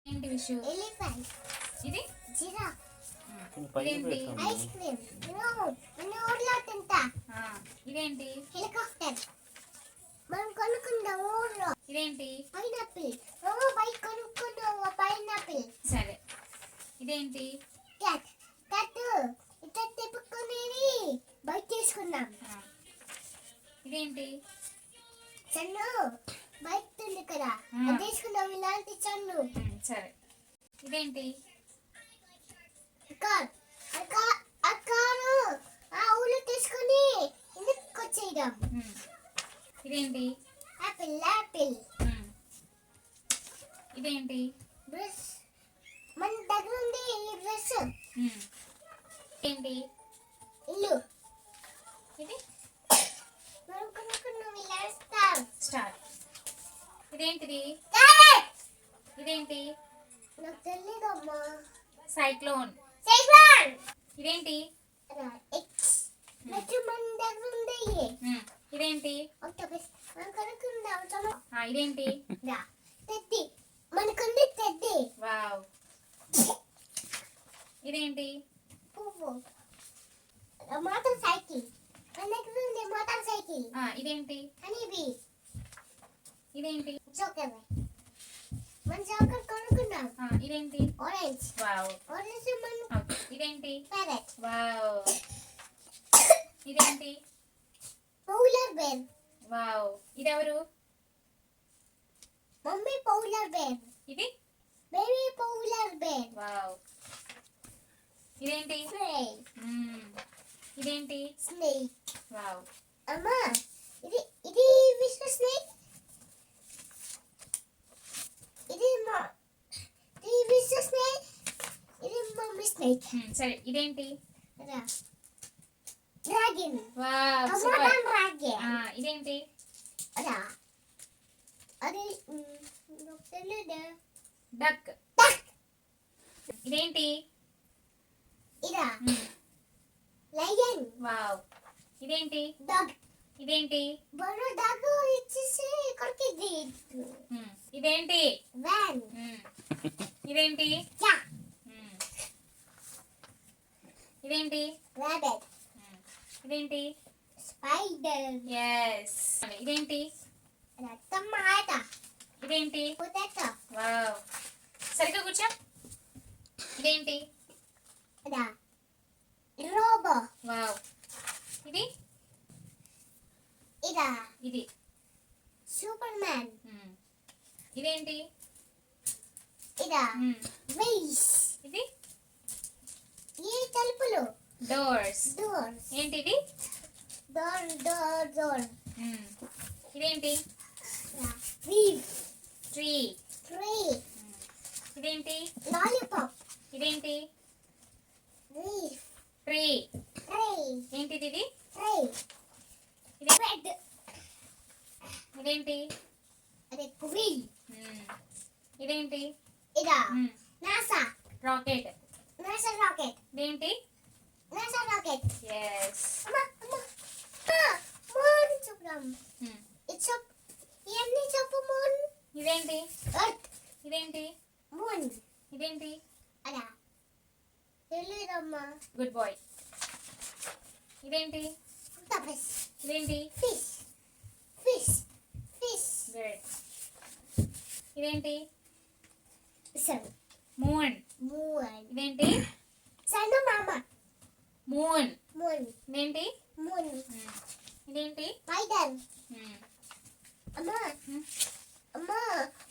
ఏంటి విషు? ఎలిఫెంట్. ఇది జిరాఫ్. ఇదేంటి? Ice cream. మన ఊర్లో తింటా. ఇదేంటి? హెలికాప్టర్. మనం కొనుక్కుందాం ఊర్లో. ఇదేంటి? పైనాపిల్. బైక్ కొనుక్కుందాం పైనాపిల్. సరే. ఇదేంటి? క్యాట్. క్యాట్ ఇట్లా తిప్పుకునేది బైక్ తీసుకుందాం. ఇదేంటి? చన్ను బైక్ ఉంది కదా, అది తీసుకుందాం. ఇలాంటి చన్ను. సరే. ఇదేంటి? కార్. ఆ కారు ఆ ఊళ్ళో తీసుకుని ఇంటికి వచ్చేద్దాం. ఇదేంటి? యాపిల్. యాపిల్. ఇదేంటి? బ్రష్. మన దగ్గర ఉంది ఈ బ్రష్. ఏంటి? ఇల్లు. ఇది మనం కొనుక్కున్నాం. ఇలా స్టార్. ఇదేంటిది? ఇదేంటి? నాకు తెలీదమ్మా. సైక్లోన్. సైక్లోన్. ఇదేంటి? ఎక్స్. నెక్స్ట్ మన దగ్గర ఉంది. ఇదేంటి? ఆక్టోపస్. మనం కొనుక్కుందాం. ఇదేంటి? టెడ్డీ. మనకుంది టెడ్డీ. వావ్. ఇదేంటి? పువ్వు. Motorcycle. మన దగ్గర ఉంది మోటార్ సైకిల్. ఇదేంటి? హనీబీ. ఇదేంటి? జోకర్. మన జోకర్ కొనుక్కున్నాం. ఇదేంటి? ఆరెంజ్. వావ్. ఆరెంజ్ మన ఇదేంటి? ప్యారెట్. వావ్. ఇదేంటి? Polar bear. వావ్. ఇదెవరు? Mummy polar bear. ఇది బేబీ పౌలర్ బేర్. వావ్. ఇదేంటి? ఇదేంటి? స్నేక్. వావ్. అమ్మా ఇది విశ్వ స్నేక్. ఇది విశ్వ స్నేక్. ఇది మమ్మీ స్నేక్. సరే. ఇదేంటి? డ్రాగన్. వావ్. సూపర్. డ్రాగన్. ఇదేంటి? అది తెలియదు. డక్. ఇదేంటి? ఇదా లయన్. వావ్. ఇదేంటి? డాగ్. ఇదేంటి? బోనో డాగ్ ఇచ్చేసి కొరికింది. ఇదేంటి? వ్యాన్. ఇదేంటి? క్యాట్. ఇదేంటి? రాబిట్. ఇదేంటి? స్పైడర్. yes. ఇదేంటి? టమాటా. ఇదేంటి? పొటాటో. వావ్. సరిగ్గా కూర్చో. ఇదేంటి? రోబో. వావ్. ఇది ఇది సూపర్ మ్యాన్. ఇదేంటి? వేస్. ఇది ఈ తలుపులు. డోర్స్. ఏంటిది? డోర్. ఇదేంటి? ట్రీ. ఇదేంటి? లాలీపాప్. ఇదేంటి? ట్రీ. ఏంటిది? ఇది ఇది బెడ్. ఇదేంటి? వీల్. ఇదేంటి? NASA rocket. రాకెట్. ఇదేంటి? NASA rocket. yes. మూన్ చూద్దాం. ఇవన్నీ చెప్పు. మూన్. ఇదేంటి? ఎర్త్. ఇదేంటి? మూన్. ఇదేంటి? తెలీదమ్మా. Good boy. ఇదేంటి? ఆక్టోపస్. ఇదేంటి? ఫిష్. గుడ్. ఇదేంటి? సన్. మూన్. ఇదేంటి? చందమామ. మూన్. ఇదేంటి? మూన్. ఇదేంటి? స్పైడర్. అమ్మా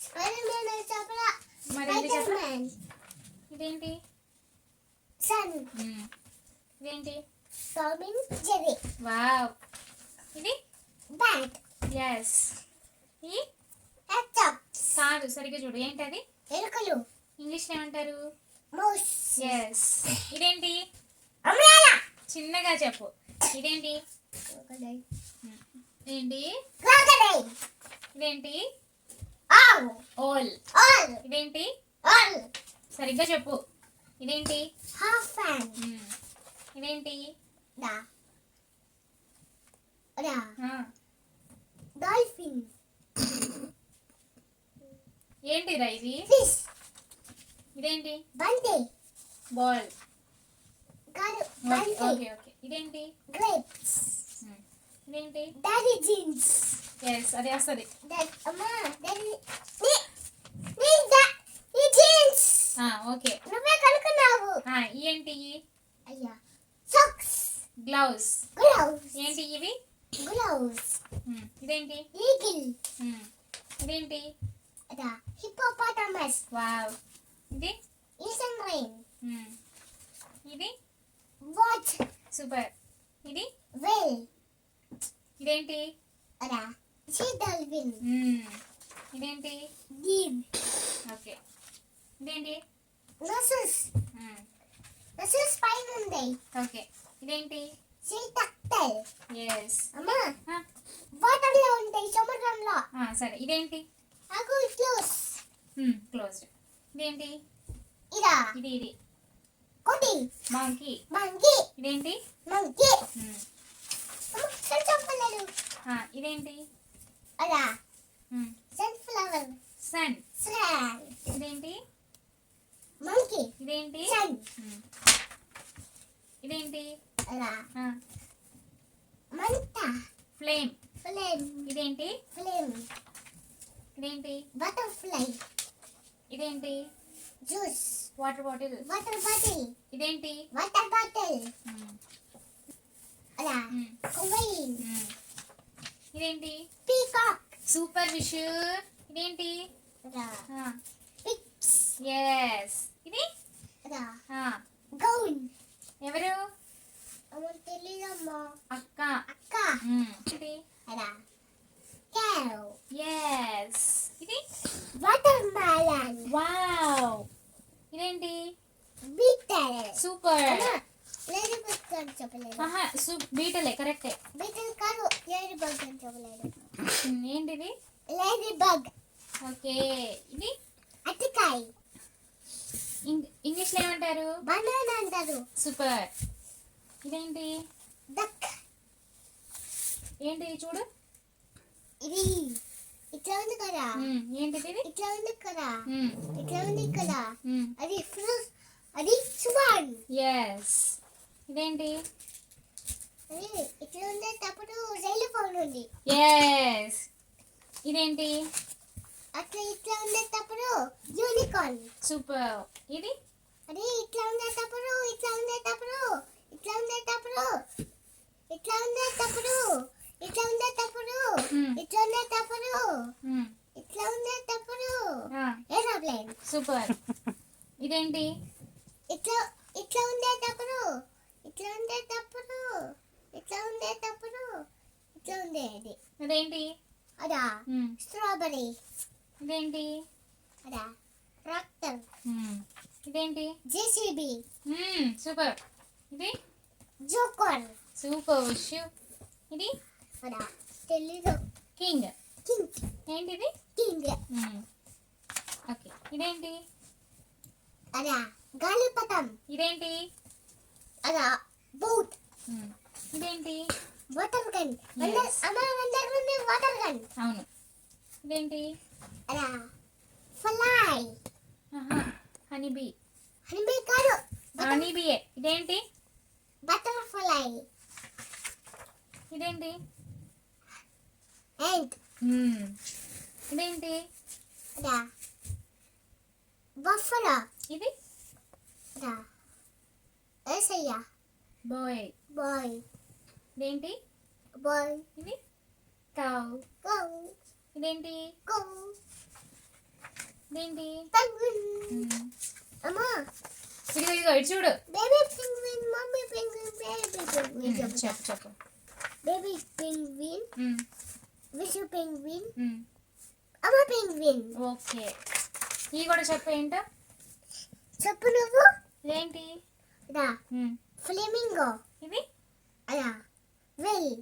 స్పైడర్ మ్యాన్ చెప్పరా. మరి మ్యాన్. ఇదేంటి? సన్. ఇదేంటి? Tom and Jerry. వావ్. ఇది బ్యాట్. yes. ఈ ల్యాప్టాప్. కాదు, సరిగ్గా చూడు. ఏంటది? ఎలుకలు. ఇంగ్లీష్లో ఏమంటారు? మౌస్. yes. ఇదేంటి? అంబ్రెల్లా. చిన్నగా చెప్పు. ఇదేంటి? ఏంటి? క్రొకొడైల్. ఇదేంటి? ఓల్. ఇదేంటి? ఓల్. సరిగ్గా చెప్పు. ఇదేంటి? Half fan. ఇదేంటి? డాల్ఫిన్. ఏంటిరా ఇది? ఫిష్. ఇదేంటి? బంతి బాల్. కాదు ఓకే బంతి ఓకే ఓకే. ఇదేంటి? గ్రేప్స్ ఇదేంటి? డాడీ జీన్స్ ఎస్, అది వస్తుంది. అమ్మా డాడీ ఈ జీన్స్ ఓకే. నువ్వే కనుక్కున్నావు ఏంటి? అయ్యా సాక్స్ గ్లౌస్. గ్లౌస్ ఏంటి ఇవి? గ్లౌస్ ఇదేంటి? ఈగిల్ ఇదేంటి? అదా హిప్పోపాటమస్ వావ్. ఇది? లిసన్ రైన్ ఇది? Watch super. ఇది? వెల్ ఇదేంటి? అదా సీ డాల్ఫిన్ ఇదేంటి? Give okay. ఇదేంటి? నసస్ నసస్ పైన ఉంది ఓకే. ఇదేంటి? సీ టక్టైల్ ఎస్. అమ్మా వాటర్ లో ఉంటాయి సముద్రంలో సరే. ఇదేంటి? అగు క్లోజ్ క్లోజ్డ్. ఇదేంటి? ఇదా ఇది ఇది కోటి మంకీ. మంకీ ఇదేంటి? మంకీ చెప్పలేదు ఇదేంటి? అదా మ్మ్. Sunflower sun. సన్ ఇదేంటి? మంకీ ఇదేంటి? సన్ ఇదేంటి? అదా ఆ, మంట ఫ్లేమ్. ఫ్లేమ్ ఇదేంటి? ఫ్లేమ్ ఇదేంటి? బటర్ఫ్లై ఇదేంటి? Juice water bottle. Water bottle ఇదేంటి? వాటర్ బాటిల్ మ్మ్. అదా మ్మ్. క్వీన్ మ్మ్. ఇదేంటి? పీకాక్ సూపర్ విష్. ఇదేంటి? అదా పిక్స్ ఎస్. ఇది? అదా ఆ, గౌన్ ఎవరు? అమ్మ తెలీదమ్మా అక్క. అక్క ఇది? అదా cow ఎస్. ఇది? watermelon wow. ఇదేంటి? beetle super. లేడీ బగ్ అని చెప్పలేదు బీటలే కరెక్టే. beetle కాదు లేడీ బగ్ అని చెప్పలేదు ఏంటిది? Lady bug okay. ఇది? అటికాయ్ ఇంగ్లీష్లో ఏమంటారు? బనానా అంటారు సూపర్. ఇదేంటి? డక్ ఏంటి చూడు. ఇది ఇట్లా ఉంది కదా ఏంటిది ఇది? ఇట్లా ఉంది కదా మ్మ్. ఇట్లా ఉంది కదా మ్మ్. అది ఫ్రూట్ అది స్వాన్ ఎస్. ఇదేంటి? అది ఇట్లా ఉండేటప్పుడు రైలు ఫోన్ ఉంది ఎస్. ఇదేంటి? అట్లా ఇట్లా ఉండేటప్పుడు యూనికార్న్ సూపర్. ఇది? అది ఇట్లా ఉండేటప్పుడు ఇట్లా ఉండేటప్పుడు ఇట్లా ఉండేటప్పుడు ఇట్లా ఉండేటప్పుడు ఇట్లా ఉండేటప్పుడు ఇట్లా ఉండేటప్పుడు మ్మ్. ఇట్లా ఉండేటప్పుడు ఆ, ఏరోప్లేన్ సూపర్. ఇదేంటి? ఇట్లా ఇట్లా ఉండేటప్పుడు ఇట్లా ఉండేటప్పుడు ఇట్లా ఉండేటప్పుడు ఇట్లా ఉండేది అదేంటి? అదా మ్మ్. స్ట్రాబెరీ ఇదేంటి? అదా ట్రాక్టర్ ఇదేంటి? JCB super. ఇది? జోకర్ సూపర్ విష్. ఇది? అదా తెలీదు కింగ్. కింగ్ ఏంటిది? King okay. ఇదేంటి? అదా గాలిపటం ఇదేంటి? అదా బోట్ ఇదేంటి? Water gun Yes. అమ్మ అందరి ఉంది వాటర్ గన్ అవును. ఇదేంటి? అదా ఫ్లై హనీబీ. హనీబీ కాదు హనీబీయే. ఇదేంటి? బటర్ఫ్లై ఇదేంటి? యాంట్ ఇదేంటి? అదా బఫలో ఇది? అదా ఏసయ్య బాయ్. బాయ్ ఇదేంటి? బాయ్ ఇది? కౌ. గో ఇదేంటి? గో ఇదేంటి? పెంగ్విన్ అమ్మా ఇదిగో ఇదిగో ఇటు చూడు. Baby penguin mummy penguin baby penguin చెప్పు చెప్పు. బేబీ పెంగ్విన్ విషు పెంగ్విన్ మ్మ్. అమ్మ పెంగ్విన్ ఓకే. ఇవి కూడా చెప్పు ఏంటో. చెప్పు నువ్వు ఇదేంటి? అదా ఫ్లెమింగో ఇది? అదా వెల్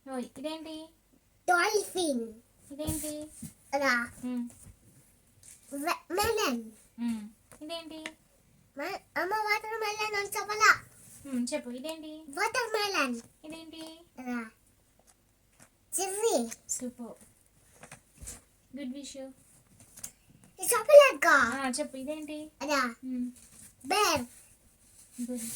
ఓయ్. ఇదేంటి? డాల్ఫిన్ ఇదేంటి? అదా మ్మ్. మెలన్ ఇదేంటి? అమ్మ వాటర్ మెలన్ అని చెప్పలా చెప్పు. ఇదేంటి? వాటర్ మెలన్ ఇదేంటి? అదా చెర్రీ సూపర్. Good wish. చెప్పలేక చెప్పు ఇదేంటి అదా ఉమ్, బేర్ గుడ్